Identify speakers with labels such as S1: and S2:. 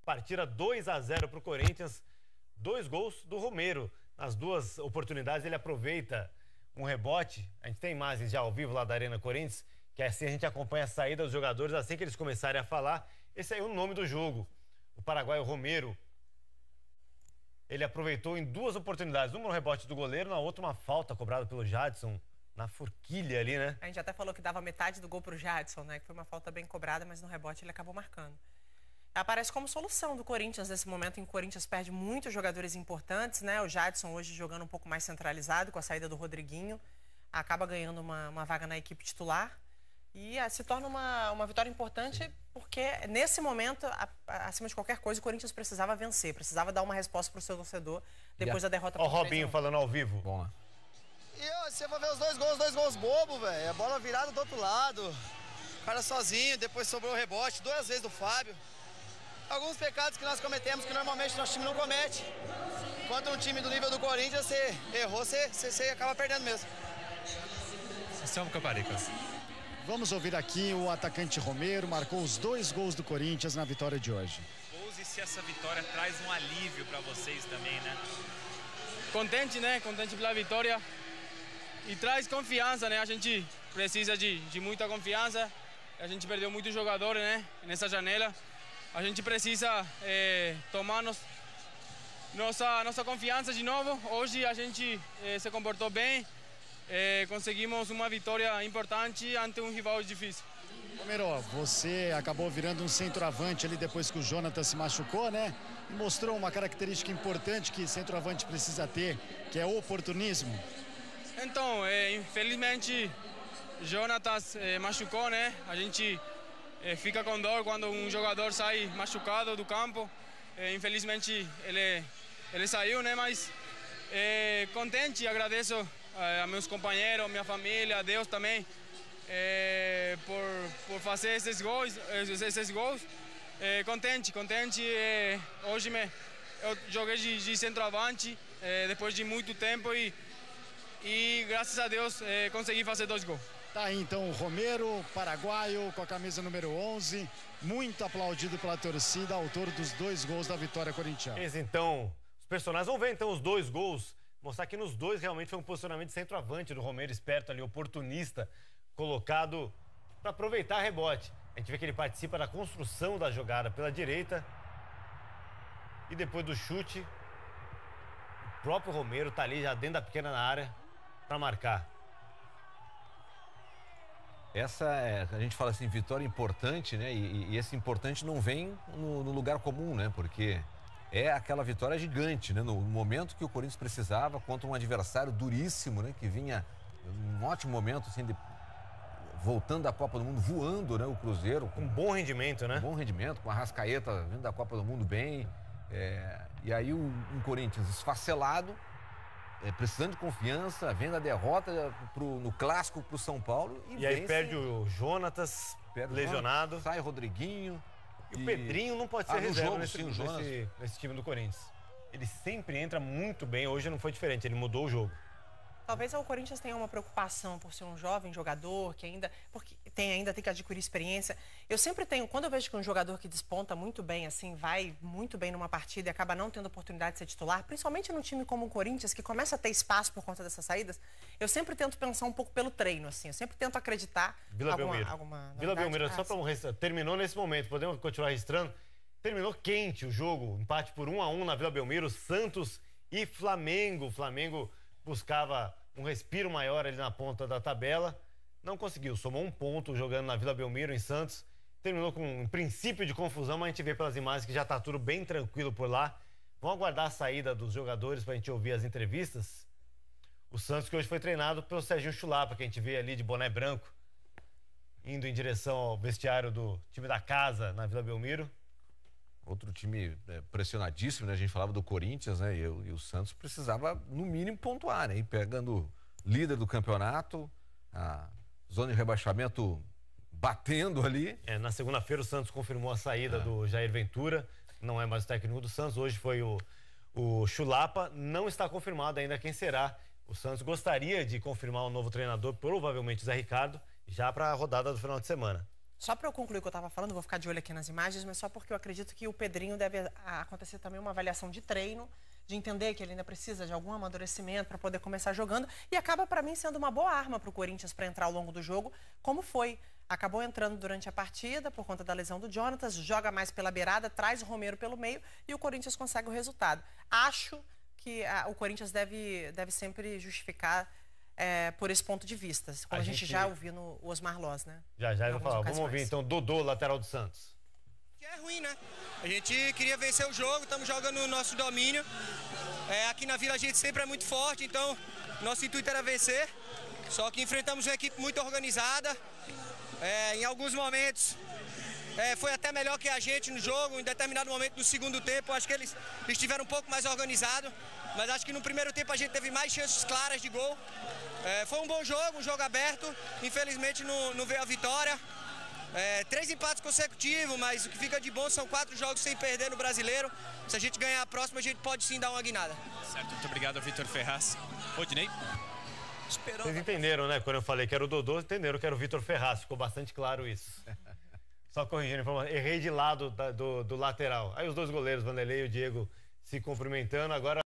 S1: Partida 2-0 para o Corinthians. 2 gols do Romero. Nas 2 oportunidades ele aproveita um rebote. A gente tem imagens já ao vivo lá da Arena Corinthians, que assim a gente acompanha a saída dos jogadores assim que eles começarem a falar. Esse aí é o nome do jogo. O paraguaio Romero, ele aproveitou em 2 oportunidades. Uma no rebote do goleiro, na outra uma falta cobrada pelo Jadson, na forquilha ali, né?
S2: A gente até falou que dava metade do gol pro Jadson, né? Que foi uma falta bem cobrada, mas no rebote ele acabou marcando. Aparece como solução do Corinthians nesse momento em que o Corinthians perde muitos jogadores importantes, né? O Jadson hoje jogando um pouco mais centralizado com a saída do Rodriguinho. Acaba ganhando uma vaga na equipe titular. E se torna uma vitória importante porque, nesse momento, acima de qualquer coisa, o Corinthians precisava vencer. Precisava dar uma resposta para o seu torcedor depois da derrota.
S1: Ó o Robinho falando ao vivo.
S3: Bom.
S4: E você vai ver os dois gols bobos, velho. A bola virada do outro lado. O cara sozinho, depois sobrou o rebote, 2 vezes do Fábio. Alguns pecados que nós cometemos que normalmente nosso time não comete. Enquanto um time do nível do Corinthians, você errou, você acaba perdendo mesmo.
S5: Estamos com a parica.
S6: Vamos ouvir aqui o atacante Romero, marcou os 2 gols do Corinthians na vitória de hoje.
S5: E se essa vitória traz um alívio para vocês também, né?
S7: Contente, né? Contente pela vitória. E traz confiança, né? A gente precisa de muita confiança. A gente perdeu muitos jogadores, né? Nessa janela. A gente precisa tomar nossa confiança de novo. Hoje a gente se comportou bem. Conseguimos uma vitória importante ante um rival difícil.
S6: Romero, você acabou virando um centroavante ali depois que o Jonathan se machucou, né? E mostrou uma característica importante que centroavante precisa ter, que é o oportunismo.
S7: Então, infelizmente, Jonathan machucou, né? A gente fica com dor quando um jogador sai machucado do campo. Infelizmente, ele saiu, né? Mas contente, agradeço a meus companheiros, minha família, a Deus também, por fazer esses gols. Contente. Hoje eu joguei de centroavante depois de muito tempo e graças a Deus consegui fazer 2 gols.
S6: Tá aí então o Romero, paraguaio, com a camisa número 11, muito aplaudido pela torcida, autor dos 2 gols da vitória corintiana.
S1: Então, os personagens vão ver então os 2 gols, mostrar que nos 2 realmente foi um posicionamento de centroavante do Romero, esperto ali, oportunista, colocado para aproveitar rebote. A gente vê que ele participa da construção da jogada pela direita e depois do chute, o próprio Romero tá ali já dentro da pequena área para marcar.
S3: A gente fala assim, vitória importante, né? E esse importante não vem no lugar comum, né? Porque é aquela vitória gigante, né? No momento que o Corinthians precisava, contra um adversário duríssimo, né? Que vinha num ótimo momento, assim, voltando da Copa do Mundo, voando, né? O Cruzeiro.
S1: Com um bom rendimento, né?
S3: Um bom rendimento, com a Arrascaeta vindo da Copa do Mundo bem. E aí um Corinthians esfacelado, precisando de confiança, vendo a derrota no clássico pro São Paulo.
S1: E aí perde o Jonatas, lesionado.
S3: Sai Rodriguinho.
S1: E o Pedrinho não pode ser reserva nesse time do Corinthians. Ele sempre entra muito bem, hoje não foi diferente, ele mudou o jogo.
S2: Talvez o Corinthians tenha uma preocupação por ser um jovem jogador que ainda tem que adquirir experiência. Eu sempre tenho, quando eu vejo que um jogador que desponta muito bem, assim, vai muito bem numa partida e acaba não tendo oportunidade de ser titular, principalmente num time como o Corinthians, que começa a ter espaço por conta dessas saídas, eu sempre tento pensar um pouco pelo treino, assim, eu sempre tento acreditar
S1: Vila Belmiro, só para terminou nesse momento, podemos continuar registrando? Terminou quente o jogo, empate por 1-1 na Vila Belmiro, Santos e Flamengo. Flamengo buscava um respiro maior ali na ponta da tabela, não conseguiu, somou 1 ponto jogando na Vila Belmiro, em Santos, terminou com um princípio de confusão, mas a gente vê pelas imagens que já está tudo bem tranquilo por lá. Vamos aguardar a saída dos jogadores para a gente ouvir as entrevistas. O Santos que hoje foi treinado pelo Serginho Chulapa, que a gente vê ali de boné branco, indo em direção ao vestiário do time da casa na Vila Belmiro.
S3: Outro time pressionadíssimo, né? A gente falava do Corinthians, né? E o Santos precisava, no mínimo, pontuar, né? Pegando líder do campeonato, a zona de rebaixamento batendo ali.
S1: Na segunda-feira o Santos confirmou a saída do Jair Ventura, não é mais o técnico do Santos, hoje foi o Chulapa, não está confirmado ainda quem será. O Santos gostaria de confirmar um novo treinador, provavelmente o Zé Ricardo, já para a rodada do final de semana.
S2: Só para eu concluir o que eu estava falando, vou ficar de olho aqui nas imagens, mas só porque eu acredito que o Pedrinho deve acontecer também uma avaliação de treino, de entender que ele ainda precisa de algum amadurecimento para poder começar jogando, e acaba para mim sendo uma boa arma para o Corinthians para entrar ao longo do jogo, como foi. Acabou entrando durante a partida por conta da lesão do Jonatas, joga mais pela beirada, traz o Romero pelo meio e o Corinthians consegue o resultado. Acho que o Corinthians deve sempre justificar por esse ponto de vista, como a gente já ouviu no Osmar Loz, né?
S1: Já eu vou falar. Vamos ouvir então Dodô, lateral do Santos.
S8: É ruim, né? A gente queria vencer o jogo, estamos jogando o nosso domínio. Aqui na Vila a gente sempre é muito forte, então nosso intuito era vencer. Só que enfrentamos uma equipe muito organizada. Em alguns momentos foi até melhor que a gente no jogo. Em determinado momento do segundo tempo, acho que eles estiveram um pouco mais organizados. Mas acho que no primeiro tempo a gente teve mais chances claras de gol. Foi um bom jogo, um jogo aberto. Infelizmente não veio a vitória. 3 empates consecutivos, mas o que fica de bom são 4 jogos sem perder no Brasileiro. Se a gente ganhar a próxima, a gente pode sim dar uma guinada.
S5: Certo, muito obrigado, Vitor Ferraz. Rodinei?
S1: Vocês entenderam, né? Quando eu falei que era o Dodô, entenderam que era o Vitor Ferraz. Ficou bastante claro isso. Só corrigindo a informação, errei de lado do lateral. Aí os dois goleiros, Vanderlei e o Diego, se cumprimentando. Agora